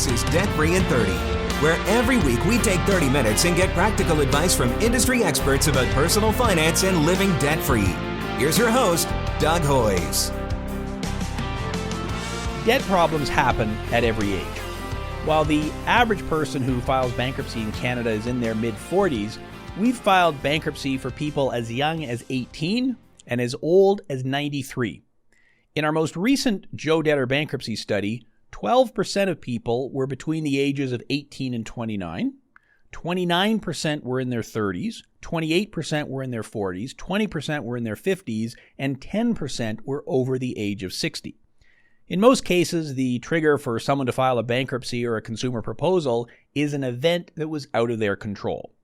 This is Debt Free in 30, where every week we take 30 minutes and get practical advice from industry experts about personal finance and living debt-free. Here's your host, Doug Hoyes. Debt problems happen at every age. While the average person who files bankruptcy in Canada is in their mid-40s, we've filed bankruptcy for people as young as 18 and as old as 93. In our most recent Joe Debtor bankruptcy study, 12% of people were between the ages of 18 and 29, 29% were in their 30s, 28% were in their 40s, 20% were in their 50s, and 10% were over the age of 60. In most cases, the trigger for someone to file a bankruptcy or a consumer proposal is an event that was out of their control.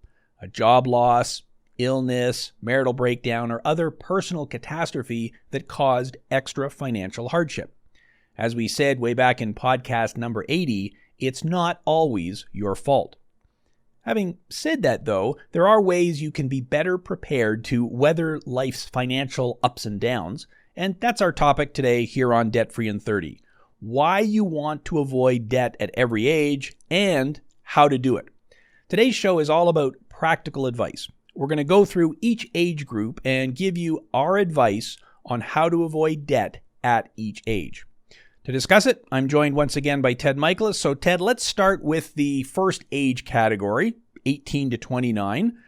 A job loss, illness, marital breakdown, or other personal catastrophe that caused extra financial hardship. As we said way back in podcast number 80, it's not always your fault. Having said that, though, there are ways you can be better prepared to weather life's financial ups and downs, and that's our topic today here on Debt Free in 30. Why you want to avoid debt at every age and how to do it. Today's show is all about practical advice. We're going to go through each age group and give you our advice on how to avoid debt at each age. To discuss it, I'm joined once again by Ted Michalos. So Ted, let's start with the first age category, 18 to 29.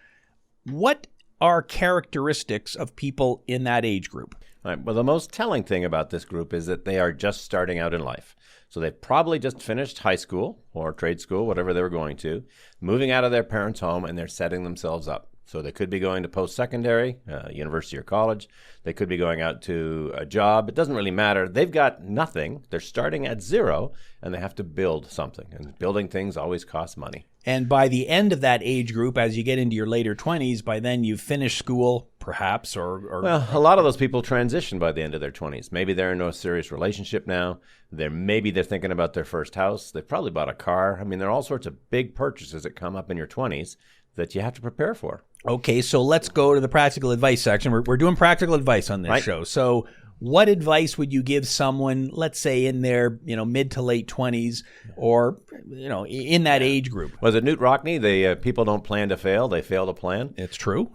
What are characteristics of people in that age group? All right, well, the most telling thing about this group is that they are just starting out in life. So they've probably just finished high school or trade school, whatever they were going to, moving out of their parents' home, and they're setting themselves up. So they could be going to post-secondary, university or college. They could be going out to a job. It doesn't really matter. They've got nothing. They're starting at zero, and they have to build something. And building things always costs money. And by the end of that age group, as you get into your later 20s, by then you've finished school, perhaps, or Well, a lot of those people transition by the end of their 20s. Maybe they're in a serious relationship now. Maybe they're thinking about their first house. They've probably bought a car. I mean, there are all sorts of big purchases that come up in your 20s that you have to prepare for. Okay, so let's go to the practical advice section. We're doing practical advice on this show. So what advice would you give someone, let's say in their mid to late 20s or in that age group? Was it Newt Rockney? People don't plan to fail, they fail to plan. It's true.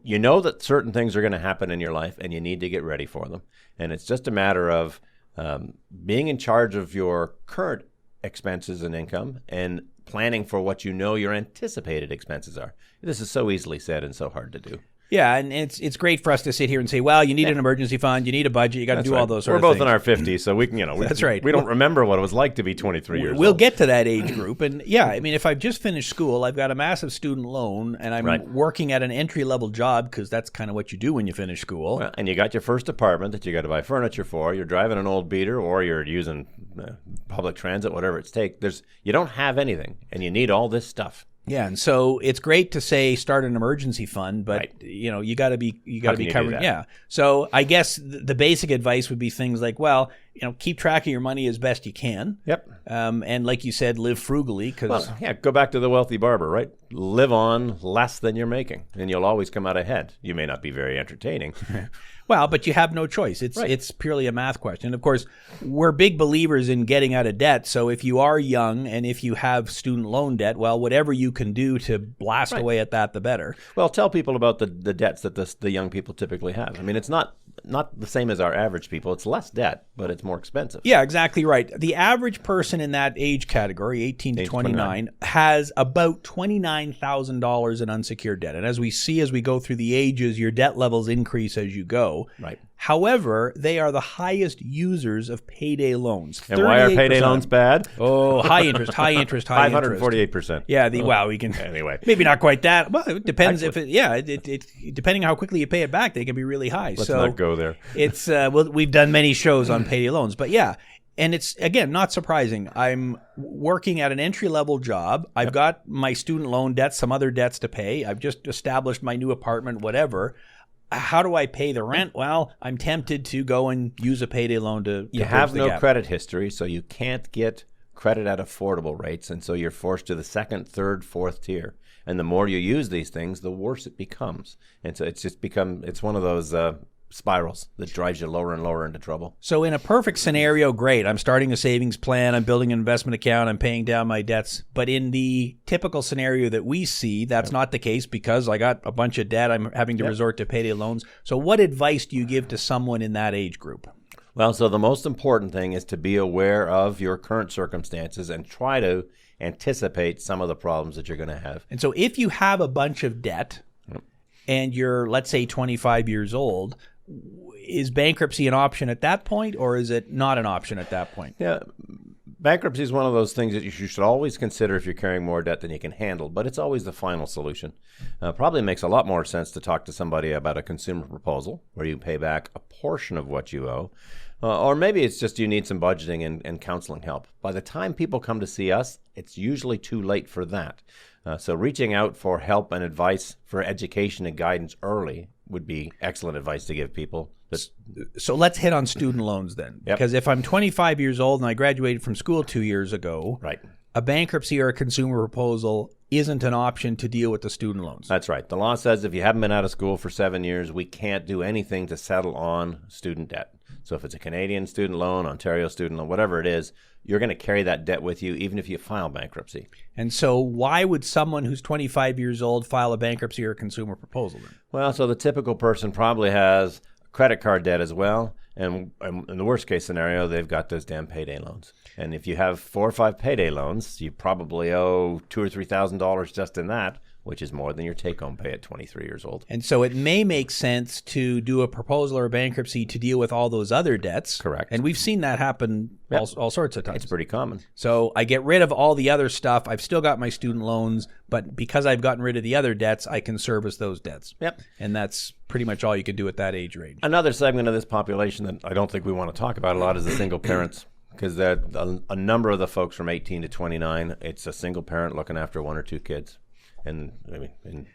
You know that certain things are going to happen in your life and you need to get ready for them. And it's just a matter of being in charge of your current expenses and income and planning for what you know your anticipated expenses are. This is so easily said and so hard to do. Yeah, and it's great for us to sit here and say, well, you need an emergency fund, you need a budget, you got to do all those sort of things. We're both in our 50s, so we can, That's right. We don't remember what it was like to be 23 years old. We'll get to that age group. And yeah, I mean, if I've just finished school, I've got a massive student loan, and I'm working at an entry-level job because that's kind of what you do when you finish school. Well, and you got your first apartment that you got to buy furniture for. You're driving an old beater, or you're using public transit, whatever it takes. You don't have anything, and you need all this stuff. Yeah, and so it's great to say start an emergency fund, but you got to be covering. Yeah, so I guess the basic advice would be things like, well, keep track of your money as best you can. Yep. And like you said, live frugally. Go back to the wealthy barber, right? Live on less than you're making, and you'll always come out ahead. You may not be very entertaining. Well, but you have no choice. It's purely a math question. Of course, we're big believers in getting out of debt. So if you are young and if you have student loan debt, well, whatever you can do to blast away at that, the better. Well, tell people about the debts that the young people typically have. I mean, it's not the same as our average people. It's less debt, but it's more expensive. Yeah, exactly right. The average person in that age category, 18 to 29, has about $29,000 in unsecured debt. And as we go through the ages, your debt levels increase as you go. Right. However, they are the highest users of payday loans. And why are payday loans bad? Oh, high interest. 548%. Yeah, we can anyway. Maybe not quite that. Well, it depends depending how quickly you pay it back, they can be really high. Let's not go there. It's we've done many shows on payday loans, but yeah. And it's, again, not surprising. I'm working at an entry-level job. I've got my student loan debts, some other debts to pay. I've just established my new apartment, whatever. How do I pay the rent? Well, I'm tempted to go and use a payday loan to You have no credit history, so you can't get credit at affordable rates, and so you're forced to the second, third, fourth tier. And the more you use these things, the worse it becomes. And so it's one of those spirals that drives you lower and lower into trouble. So in a perfect scenario, great. I'm starting a savings plan. I'm building an investment account. I'm paying down my debts. But in the typical scenario that we see, that's not the case because I got a bunch of debt. I'm having to resort to payday loans. So what advice do you give to someone in that age group? Well, so the most important thing is to be aware of your current circumstances and try to anticipate some of the problems that you're going to have. And so if you have a bunch of debt and you're, let's say, 25 years old, is bankruptcy an option at that point, or is it not an option at that point? Yeah, bankruptcy is one of those things that you should always consider if you're carrying more debt than you can handle, but it's always the final solution. Probably makes a lot more sense to talk to somebody about a consumer proposal where you pay back a portion of what you owe. Or maybe it's just you need some budgeting and counseling help. By the time people come to see us, it's usually too late for that. So reaching out for help and advice for education and guidance early would be excellent advice to give people. So let's hit on student loans then. Yep. Because if I'm 25 years old and I graduated from school 2 years ago, Right. a bankruptcy or a consumer proposal isn't an option to deal with the student loans. That's right. The law says if you haven't been out of school for 7 years, we can't do anything to settle on student debt. So if it's a Canadian student loan, Ontario student loan, whatever it is, you're going to carry that debt with you even if you file bankruptcy. And so why would someone who's 25 years old file a bankruptcy or a consumer proposal then? Well, so the typical person probably has credit card debt as well. And in the worst case scenario, they've got those damn payday loans. And if you have 4 or 5 payday loans, you probably owe $2,000 or $3,000 just in that, which is more than your take-home pay at 23 years old. And so it may make sense to do a proposal or a bankruptcy to deal with all those other debts. Correct. And we've seen that happen all sorts of times. It's pretty common. So I get rid of all the other stuff. I've still got my student loans, but because I've gotten rid of the other debts, I can service those debts. Yep. And that's pretty much all you can do at that age range. Another segment of this population that I don't think we want to talk about a lot is the single parents, because a number of the folks from 18 to 29, it's a single parent looking after 1 or 2 kids. And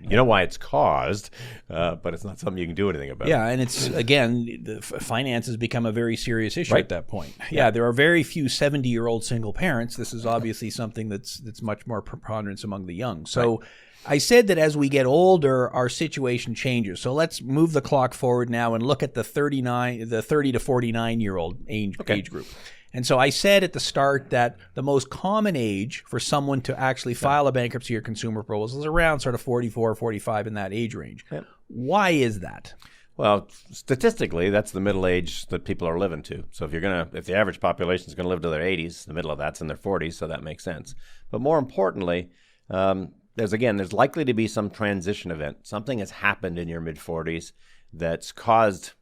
you know why it's caused, but it's not something you can do anything about. Yeah, and it's, again, the finances become a very serious issue Right. at that point. Yeah, there are very few 70-year-old single parents. This is obviously something that's much more preponderance among the young. So I said that as we get older, our situation changes. So let's move the clock forward now and look at the 30 to 49-year-old age group. And so I said at the start that the most common age for someone to actually file a bankruptcy or consumer proposal is around sort of 44, 45 in that age range. Yep. Why is that? Well, statistically, that's the middle age that people are living to. So if the average population is going to live to their 80s, the middle of that's in their 40s, so that makes sense. But more importantly, there's likely to be some transition event. Something has happened in your mid-40s that's caused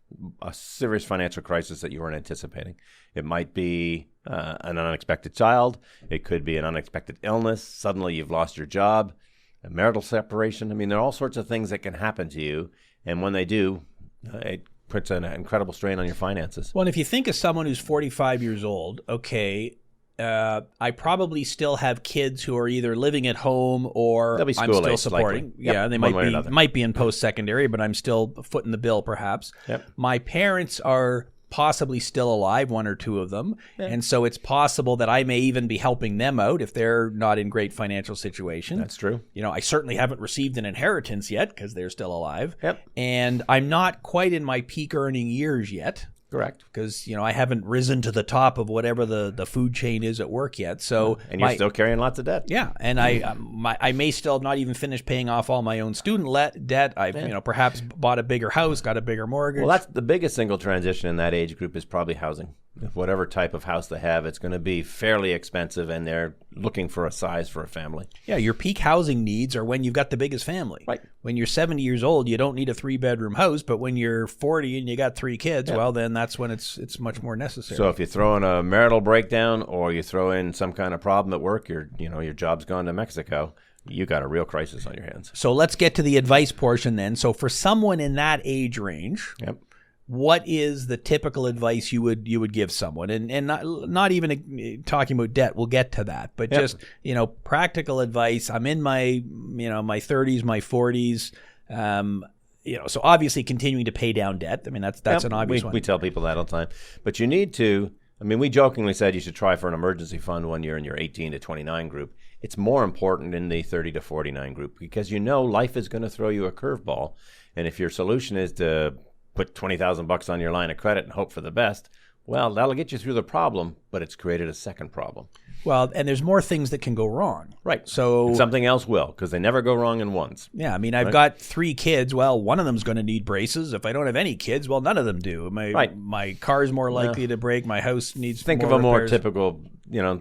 a serious financial crisis that you weren't anticipating. It might be an unexpected child. It could be an unexpected illness. Suddenly you've lost your job, a marital separation. I mean, there are all sorts of things that can happen to you. And when they do, it puts an incredible strain on your finances. Well, and if you think of someone who's 45 years old, okay, I probably still have kids who are either living at home or They'll be I'm still school-aged, supporting. likely. Yep, Yeah, they one way or another. might be in post-secondary, but I'm still footing the bill perhaps. Yep. My parents are possibly still alive, 1 or 2 of them. Yeah. And so it's possible that I may even be helping them out if they're not in great financial situation. That's true. You know, I certainly haven't received an inheritance yet because they're still alive. Yep. And I'm not quite in my peak earning years yet. Correct. Because, I haven't risen to the top of whatever the food chain is at work yet. So And you're still carrying lots of debt. Yeah, and I may still not even finish paying off all my own student debt. I've perhaps bought a bigger house, got a bigger mortgage. Well, that's the biggest single transition in that age group is probably housing. Whatever type of house they have, it's going to be fairly expensive, and they're looking for a size for a family. Yeah, your peak housing needs are when you've got the biggest family. Right. When you're 70 years old, you don't need a 3-bedroom house, but when you're 40 and you got 3 kids, well, then that's when it's much more necessary. So if you throw in a marital breakdown or you throw in some kind of problem at work, your job's gone to Mexico, you got a real crisis on your hands. So let's get to the advice portion then. So for someone in that age range, Yep. what is the typical advice you would give someone? And not even talking about debt, we'll get to that, but just, practical advice. I'm in my 30s, my 40s, so obviously continuing to pay down debt. I mean, that's an obvious one. We tell people that all the time. But you need to, we jokingly said you should try for an emergency fund when you're in your 18 to 29 group. It's more important in the 30 to 49 group because life is going to throw you a curveball. And if your solution is to put $20,000 on your line of credit and hope for the best. Well, that'll get you through the problem, but it's created a second problem. Well, and there's more things that can go wrong. Right. So And something else will, because they never go wrong in ones. yeah, I mean, I've got 3 kids. Well, one of them's going to need braces. If I don't have any kids, well, none of them do. My car's more likely to break. My house needs Think more of a more repairs. typical,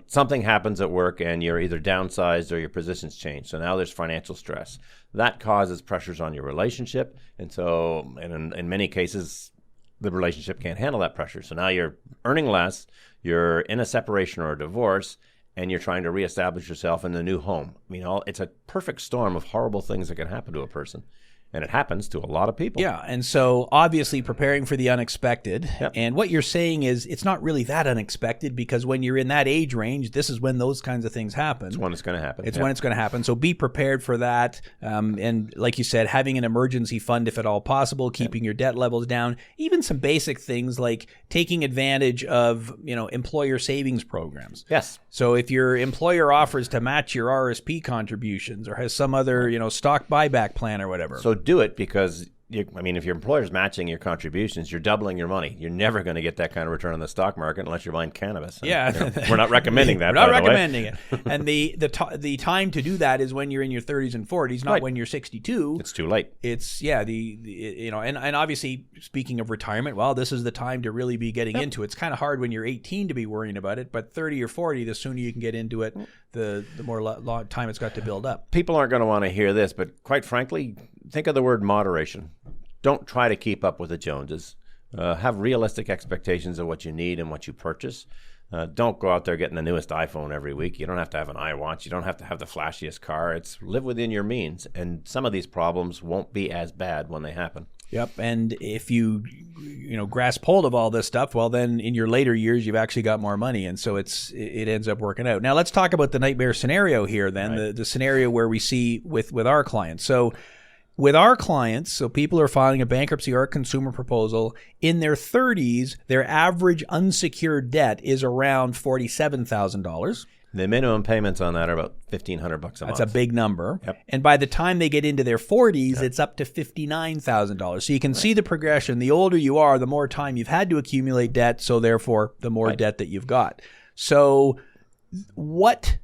something happens at work and you're either downsized or your position's changed. So now there's financial stress. That causes pressures on your relationship. And so in many cases, the relationship can't handle that pressure. So now you're earning less, you're in a separation or a divorce, and you're trying to reestablish yourself in the new home. I mean, it's a perfect storm of horrible things that can happen to a person. And it happens to a lot of people. Yeah, and so obviously preparing for the unexpected. Yep. And what you're saying is it's not really that unexpected, because when you're in that age range, this is when those kinds of things happen. It's when it's going to happen. It's when it's going to happen. So be prepared for that. And like you said, having an emergency fund if at all possible, keeping your debt levels down, even some basic things like taking advantage of, employer savings programs. Yes. So if your employer offers to match your RSP contributions or has some other, stock buyback plan or whatever. So do it, because if your employer's matching your contributions, you're doubling your money. You're never going to get that kind of return on the stock market unless you're buying cannabis. And, we're not recommending that. We're not by the way. recommending it. And the time to do that is when you're in your 30s and 40s, not Right. when you're 62. It's too late. It's and obviously, speaking of retirement, well, this is the time to really be getting into it. It's kind of hard when you're 18 to be worrying about it, but 30 or 40, the sooner you can get into it, the more long time it's got to build up. People aren't going to want to hear this, but quite frankly, think of the word moderation. Don't try to keep up with the Joneses. Have realistic expectations of what you need and what you purchase. Don't go out there getting the newest iPhone every week. You don't have to have an iWatch. You don't have to have the flashiest car. It's live within your means. And some of these problems won't be as bad when they happen. Yep. And if you grasp hold of all this stuff, well, then in your later years, you've actually got more money. And so it ends up working out. Now, let's talk about the nightmare scenario here then, right. the scenario where we see with our clients. So with our clients, so people who are filing a bankruptcy or a consumer proposal, in their 30s, their average unsecured debt is around $47,000. The minimum payments on that are about $1,500 a month. That's a big number. Yep. And by the time they get into their 40s, it's up to $59,000. So you can see the progression. The older you are, the more time you've had to accumulate debt, so therefore the more debt that you've got. So what's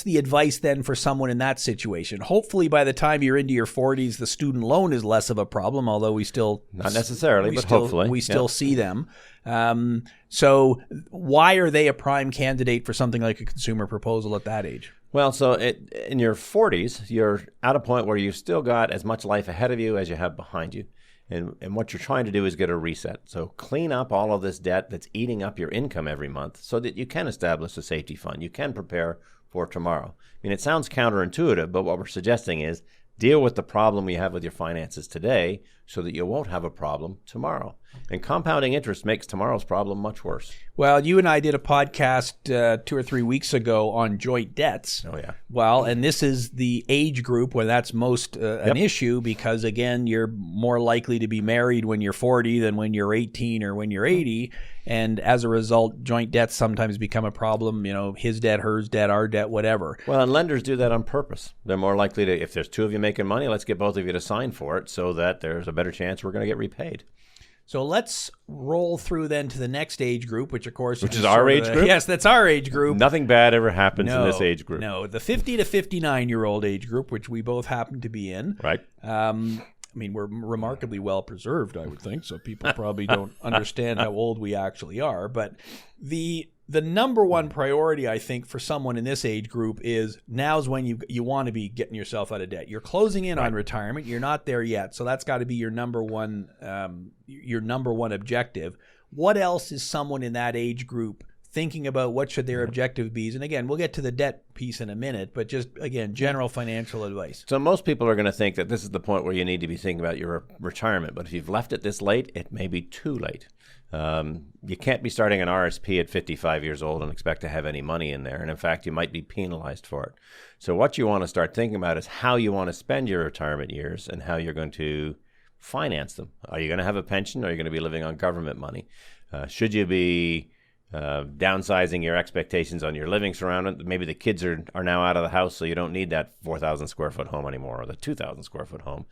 the advice then for someone in that situation? Hopefully by the time you're into your 40s, the student loan is less of a problem, although we still... Not necessarily, but hopefully. We still see them. So why are they a prime candidate for something like a consumer proposal at that age? Well, so in your 40s, you're at a point where you've still got as much life ahead of you as you have behind you. And what you're trying to do is get a reset. So clean up all of this debt that's eating up your income every month so that you can establish a safety fund. You can prepare for tomorrow. I mean, it sounds counterintuitive, but what we're suggesting is deal with the problem you have with your finances today so that you won't have a problem tomorrow. And compounding interest makes tomorrow's problem much worse. Well, you and I did a podcast 2 or 3 weeks ago on joint debts. Oh, yeah. Well, and this is the age group where that's most an issue because, again, you're more likely to be married when you're 40 than when you're 18 or when you're 80. And as a result, joint debts sometimes become a problem, his debt, hers debt, our debt, whatever. Well, and lenders do that on purpose. They're more likely to, if there's 2 of you making money, let's get both of you to sign for it so that there's a better chance we're going to get repaid. So let's roll through then to the next age group, which of course is our age group? Yes, that's our age group. Nothing bad ever happens in this age group. No, the 50 to 59-year-old age group, which we both happen to be in. Right. We're remarkably well preserved, I would think, so people probably don't understand how old we actually are. But the number one priority, I think, for someone in this age group is now's when you want to be getting yourself out of debt. You're closing in on retirement. You're not there yet, so that's got to be your number one objective. What else is someone in that age group thinking about? What should their objective be? And again, we'll get to the debt piece in a minute, but just, again, general financial advice. So most people are going to think that this is the point where you need to be thinking about your retirement. But if you've left it this late, it may be too late. You can't be starting an RSP at 55 years old and expect to have any money in there. And in fact, you might be penalized for it. So what you want to start thinking about is how you want to spend your retirement years and how you're going to finance them. Are you going to have a pension? Or are you going to be living on government money? Should you be downsizing your expectations on your living surroundings? Maybe the kids are now out of the house, so you don't need that 4,000 square foot home anymore, or the 2,000 square foot home.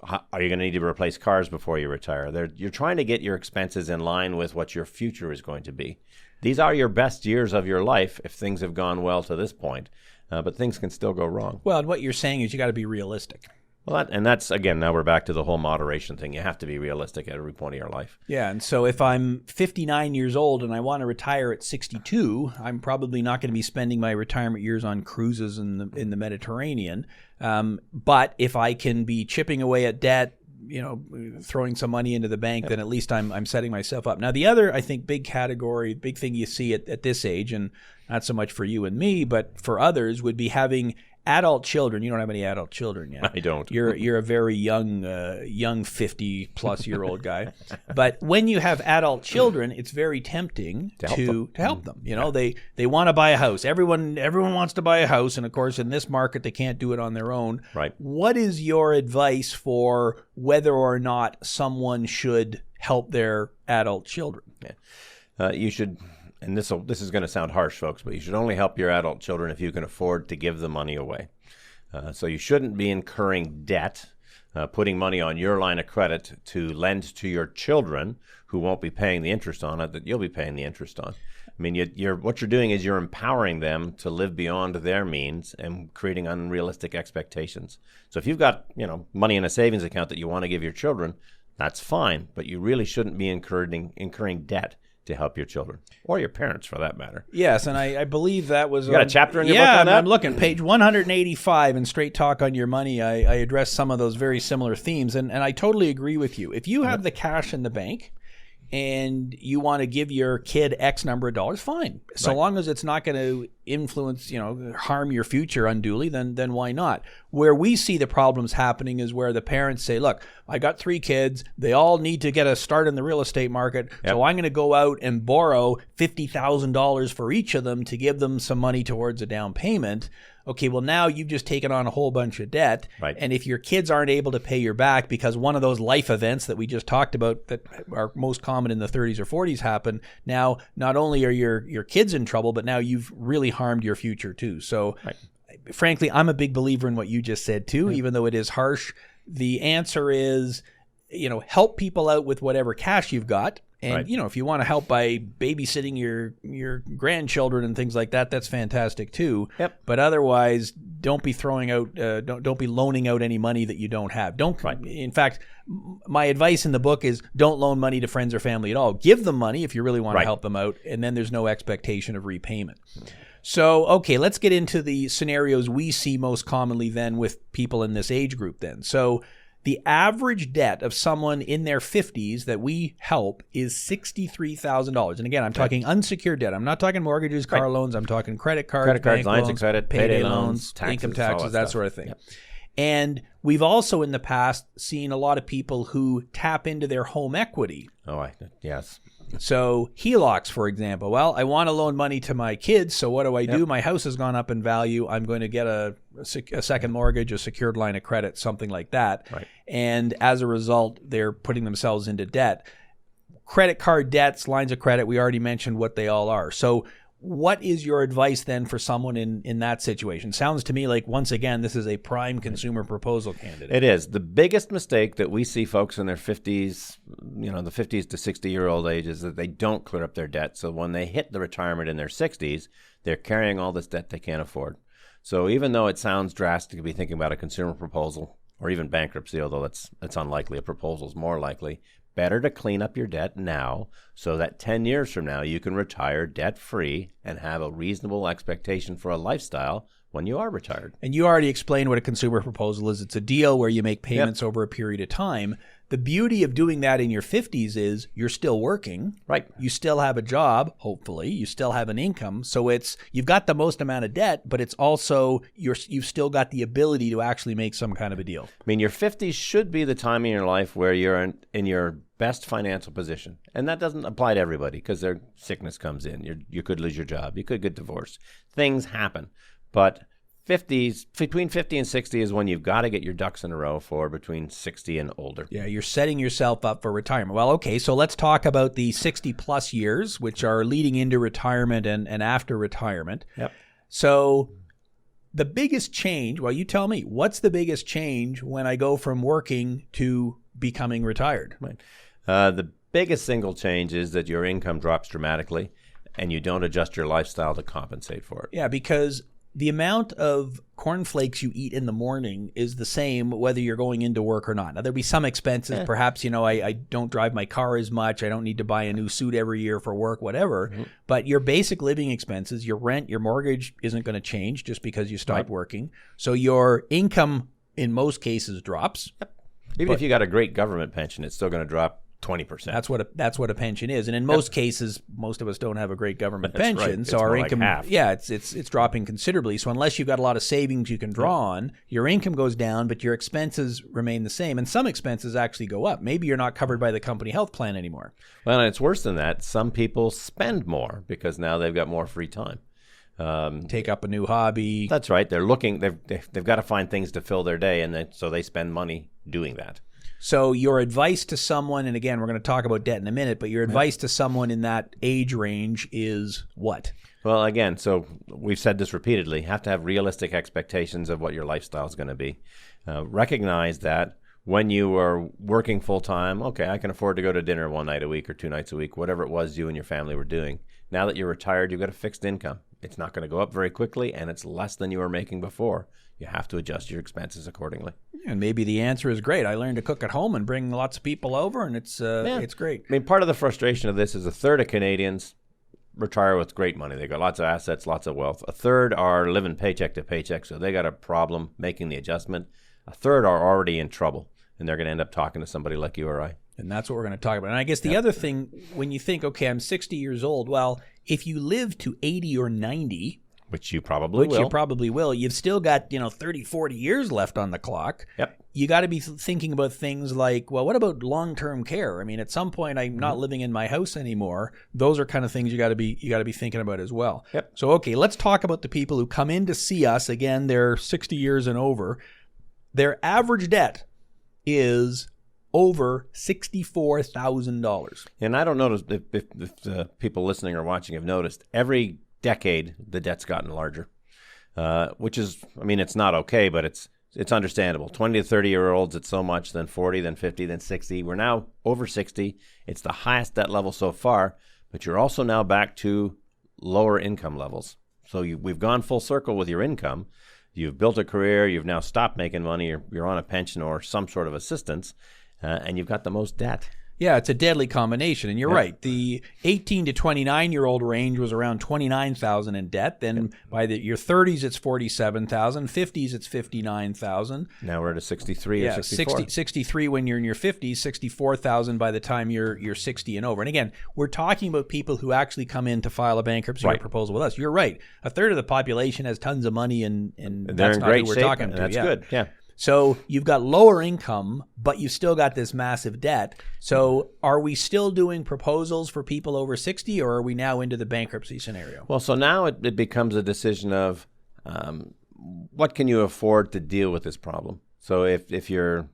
Are you going to need to replace cars before you retire? You're trying to get your expenses in line with what your future is going to be. These are your best years of your life if things have gone well to this point, but things can still go wrong. Well, and what you're saying is you got to be realistic. Well, that's, again, now we're back to the whole moderation thing. You have to be realistic at every point of your life. Yeah, and so if I'm 59 years old and I want to retire at 62, I'm probably not going to be spending my retirement years on cruises in the Mediterranean. But if I can be chipping away at debt, throwing some money into the bank, then at least I'm setting myself up. Now, the other, I think, big thing you see at this age, and not so much for you and me, but for others, would be having adult children. You don't have any adult children yet. I don't. You're a very young 50-plus-year-old guy. But when you have adult children, it's very tempting to help them. They want to buy a house. Everyone wants to buy a house, and of course, in this market, they can't do it on their own. Right. What is your advice for whether or not someone should help their adult children? Yeah. You should. And this is going to sound harsh, folks, but you should only help your adult children if you can afford to give the money away. So you shouldn't be incurring debt, putting money on your line of credit to lend to your children who won't be paying the interest on it that you'll be paying the interest on. I mean, what you're doing is you're empowering them to live beyond their means and creating unrealistic expectations. So if you've got money in a savings account that you want to give your children, that's fine, but you really shouldn't be incurring debt to help your children, or your parents for that matter. Yes, and I believe that was... You got a chapter in your book on that? Yeah, I'm looking. Page 185 in Straight Talk on Your Money, I address some of those very similar themes, and I totally agree with you. If you have the cash in the bank and you want to give your kid X number of dollars, fine. So long as it's not going to influence, harm your future unduly, then why not? Where we see the problems happening is where the parents say, look, I got 3 kids. They all need to get a start in the real estate market. Yep. So I'm going to go out and borrow $50,000 for each of them to give them some money towards a down payment. Okay, well, now you've just taken on a whole bunch of debt. Right. And if your kids aren't able to pay you back because one of those life events that we just talked about that are most common in the 30s or 40s happen, now not only are your kids in trouble, but now you've really harmed your future too. So frankly, I'm a big believer in what you just said too, even though it is harsh. The answer is, help people out with whatever cash you've got. And, if you want to help by babysitting your grandchildren and things like that, that's fantastic too. Yep. But otherwise, don't be throwing out, don't be loaning out any money that you don't have. In fact, my advice in the book is don't loan money to friends or family at all. Give them money if you really want to help them out, and then there's no expectation of repayment. So, okay, let's get into the scenarios we see most commonly then with people in this age group then. So, the average debt of someone in their 50s that we help is $63,000. And again, I'm talking unsecured debt. I'm not talking mortgages, car loans. I'm talking credit cards, lines loans, of credit, payday loans, taxes, income taxes, that sort of thing. Yep. And we've also in the past seen a lot of people who tap into their home equity. Yes. So HELOCs, for example. Well, I want to loan money to my kids, so what do I do? My house has gone up in value. I'm going to get a second mortgage, a secured line of credit, something like that. Right. And as a result, they're putting themselves into debt. Credit card debts, lines of credit, we already mentioned what they all are. So what is your advice then for someone in that situation? Sounds to me like, once again, this is a prime consumer proposal candidate. It is. The biggest mistake that we see folks in their 50s, the 50s to 60-year-old age, is that they don't clear up their debt. So when they hit the retirement in their 60s, they're carrying all this debt they can't afford. So even though it sounds drastic to be thinking about a consumer proposal or even bankruptcy, although it's unlikely, a proposal is more likely, better to clean up your debt now so that 10 years from now you can retire debt-free and have a reasonable expectation for a lifestyle when you are retired. And you already explained what a consumer proposal is. It's a deal where you make payments over a period of time. The beauty of doing that in your 50s is you're still working. Right. You still have a job, hopefully. You still have an income. So you've got the most amount of debt, but it's also you've still got the ability to actually make some kind of a deal. I mean, your 50s should be the time in your life where you're in your best financial position. And that doesn't apply to everybody because their sickness comes in. You could lose your job. You could get divorced. Things happen. But between 50 and 60 is when you've got to get your ducks in a row for between 60 and older. Yeah, you're setting yourself up for retirement. Well, okay, so let's talk about the 60-plus years, which are leading into retirement and after retirement. Yep. So the biggest change, well, you tell me, what's the biggest change when I go from working to becoming retired? Right. The biggest single change is that your income drops dramatically and you don't adjust your lifestyle to compensate for it. Yeah, because the amount of cornflakes you eat in the morning is the same whether you're going into work or not. Now, there'll be some expenses. Yeah. Perhaps, I don't drive my car as much. I don't need to buy a new suit every year for work, whatever. Mm-hmm. But your basic living expenses, your rent, your mortgage isn't going to change just because you stop working. So your income in most cases drops. Yep. Even if you got a great government pension, it's still going to drop 20%. That's what a pension is, and in most cases, most of us don't have a great government pension, right. so it's our more income, like half. it's dropping considerably. So unless you've got a lot of savings you can draw on, your income goes down, but your expenses remain the same, and some expenses actually go up. Maybe you're not covered by the company health plan anymore. Well, and it's worse than that. Some people spend more because now they've got more free time. Take up a new hobby. That's right. They're looking. They've got to find things to fill their day, and so they spend money doing that. So your advice to someone, and again, we're going to talk about debt in a minute, but your advice to someone in that age range is what? Well, again, so we've said this repeatedly, you have to have realistic expectations of what your lifestyle is going to be. Recognize that when you are working full-time, okay, I can afford to go to dinner one night a week or 2 nights a week, whatever it was you and your family were doing. Now that you're retired, you've got a fixed income. It's not going to go up very quickly, and it's less than you were making before. You have to adjust your expenses accordingly. And maybe the answer is great. I learned to cook at home and bring lots of people over, and it's great. I mean, part of the frustration of this is a third of Canadians retire with great money. They got lots of assets, lots of wealth. A third are living paycheck to paycheck, so they got a problem making the adjustment. A third are already in trouble, and they're going to end up talking to somebody like you or I. And that's what we're going to talk about. And I guess the other thing, when you think, okay, I'm 60 years old, well, if you live to 80 or 90... Which you probably will. You've still got, 30, 40 years left on the clock. Yep. You got to be thinking about things like, well, what about long-term care? I mean, at some point, I'm not living in my house anymore. Those are kind of things you got to be thinking about as well. Yep. So, okay, let's talk about the people who come in to see us. Again, they're 60 years and over. Their average debt is over $64,000. And I don't notice if the people listening or watching have noticed, every decade the debt's gotten larger, which is, I mean, it's not okay, but it's understandable. 20 to 30-year-olds, it's so much, then 40, then 50, then 60. We're now over 60. It's the highest debt level so far, but you're also now back to lower income levels. So we've gone full circle with your income. You've built a career. You've now stopped making money. You're on a pension or some sort of assistance, and you've got the most debt. Yeah, it's a deadly combination, and you're right. The 18 to 29-year-old range was around $29,000 in debt. Then by your 30s, it's $47,000. 50s, it's $59,000. Now we're at a 63 or 64. 63 when you're in your 50s, $64,000 by the time you're 60 and over. And again, we're talking about people who actually come in to file a bankruptcy or proposal with us. You're right. A third of the population has tons of money, and that's not who we're talking to. That's good. Yeah. So you've got lower income, but you've still got this massive debt. So are we still doing proposals for people over 60, or are we now into the bankruptcy scenario? Well, so now it becomes a decision of what can you afford to deal with this problem. So if your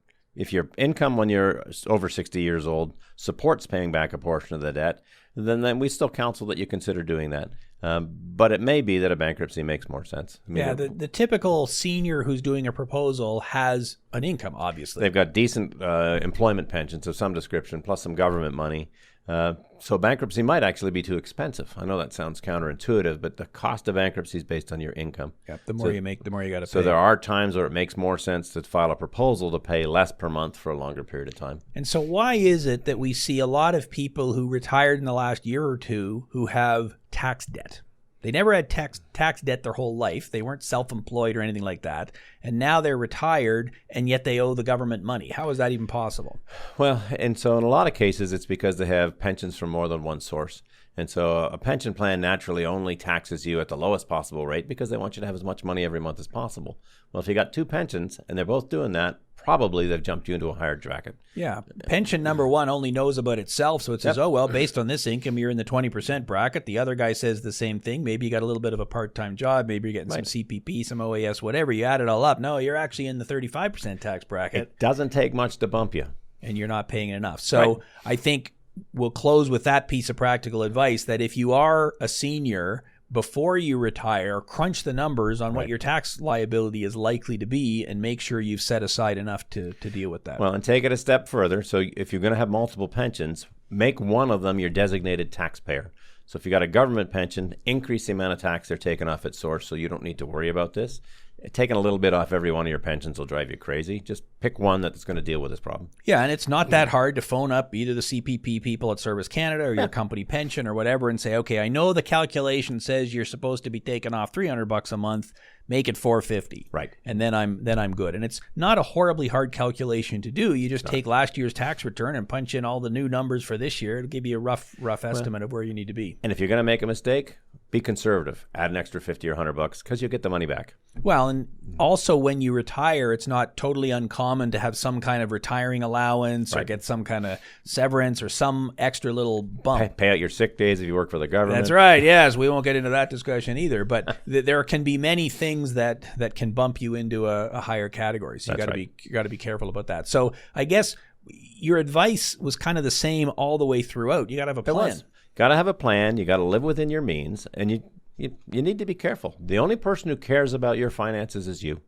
income when you're over 60 years old supports paying back a portion of the debt, then we still counsel that you consider doing that. But it may be that a bankruptcy makes more sense. I mean, the typical senior who's doing a proposal has an income, obviously. They've got decent employment pensions of some description, plus some government money. So bankruptcy might actually be too expensive. I know that sounds counterintuitive, but the cost of bankruptcy is based on your income. Yep. The more you make, the more you got to pay. So there are times where it makes more sense to file a proposal to pay less per month for a longer period of time. And so why is it that we see a lot of people who retired in the last year or two who have tax debt? They never had tax debt their whole life. They weren't self-employed or anything like that. And now they're retired, and yet they owe the government money. How is that even possible? Well, and so in a lot of cases, it's because they have pensions from more than one source. And so a pension plan naturally only taxes you at the lowest possible rate because they want you to have as much money every month as possible. Well, if you got two pensions and they're both doing that, probably they've jumped you into a higher bracket. Yeah. Pension number one only knows about itself. So it says, oh, well, based on this income, you're in the 20% bracket. The other guy says the same thing. Maybe you got a little bit of a part-time job. Maybe you're getting some CPP, some OAS, whatever. You add it all up. No, you're actually in the 35% tax bracket. It doesn't take much to bump you. And you're not paying enough. So I think we'll close with that piece of practical advice that if you are a senior before you retire, crunch the numbers on what your tax liability is likely to be and make sure you've set aside enough to deal with that. Well, and take it a step further. So if you're going to have multiple pensions, make one of them your designated taxpayer. So if you got a government pension, increase the amount of tax they're taking off at source so you don't need to worry about this. Taking a little bit off every one of your pensions will drive you crazy. Just pick one that's going to deal with this problem. Yeah, and it's not that hard to phone up either the CPP people at Service Canada or your company pension or whatever and say, okay, I know the calculation says you're supposed to be taking off $300 a month. Make it $450. Right. And then I'm good. And it's not a horribly hard calculation to do. You just take last year's tax return and punch in all the new numbers for this year. It'll give you a rough estimate of where you need to be. And if you're going to make a mistake, be conservative. Add an extra $50 or $100 because you'll get the money back. Well, and also when you retire, it's not totally uncommon to have some kind of retiring allowance or get some kind of severance or some extra little bump. Pay out your sick days if you work for the government. That's right. Yes, we won't get into that discussion either. But there can be many things that can bump you into a higher category. So you got to be careful about that. So I guess your advice was kind of the same all the way throughout. You got to have a plan. Got to have a plan. You got to live within your means, and you need to be careful. The only person who cares about your finances is you.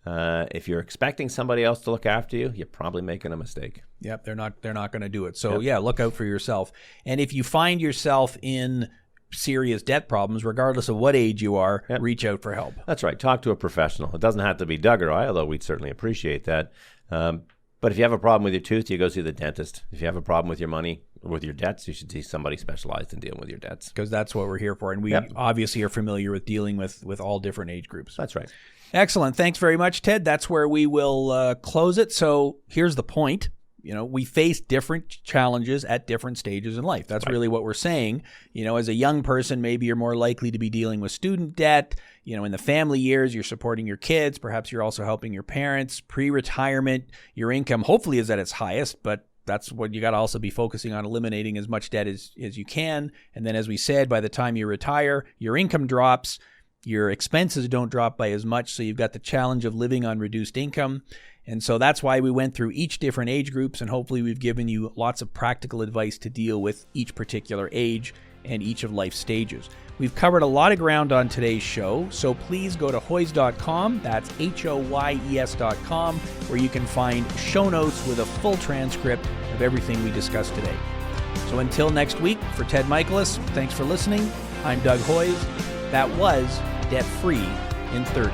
If you're expecting somebody else to look after you, you're probably making a mistake. Yep, they're not going to do it. So look out for yourself. And if you find yourself in serious debt problems, regardless of what age you are, reach out for help. That's right. Talk to a professional. It doesn't have to be Doug or I, although we'd certainly appreciate that. But if you have a problem with your tooth, you go see the dentist. If you have a problem with your money, with your debts, you should see somebody specialized in dealing with your debts. Because that's what we're here for. And we obviously are familiar with dealing with all different age groups. That's right. Excellent. Thanks very much, Ted. That's where we will close it. So here's the point. We face different challenges at different stages in life. That's really what we're saying. As a young person, maybe you're more likely to be dealing with student debt. In the family years, you're supporting your kids. Perhaps you're also helping your parents. Pre-retirement, your income hopefully is at its highest, but that's what you got to also be focusing on, eliminating as much debt as you can. And then, as we said, by the time you retire, your income drops. Your expenses don't drop by as much, so you've got the challenge of living on reduced income. And so that's why we went through each different age groups, and hopefully we've given you lots of practical advice to deal with each particular age and each of life stages. We've covered a lot of ground on today's show, so please go to hoyes.com, that's HOYES.com, where you can find show notes with a full transcript of everything we discussed today. So until next week, for Ted Michalos, thanks for listening. I'm Doug Hoyes. That was Debt Free in 30.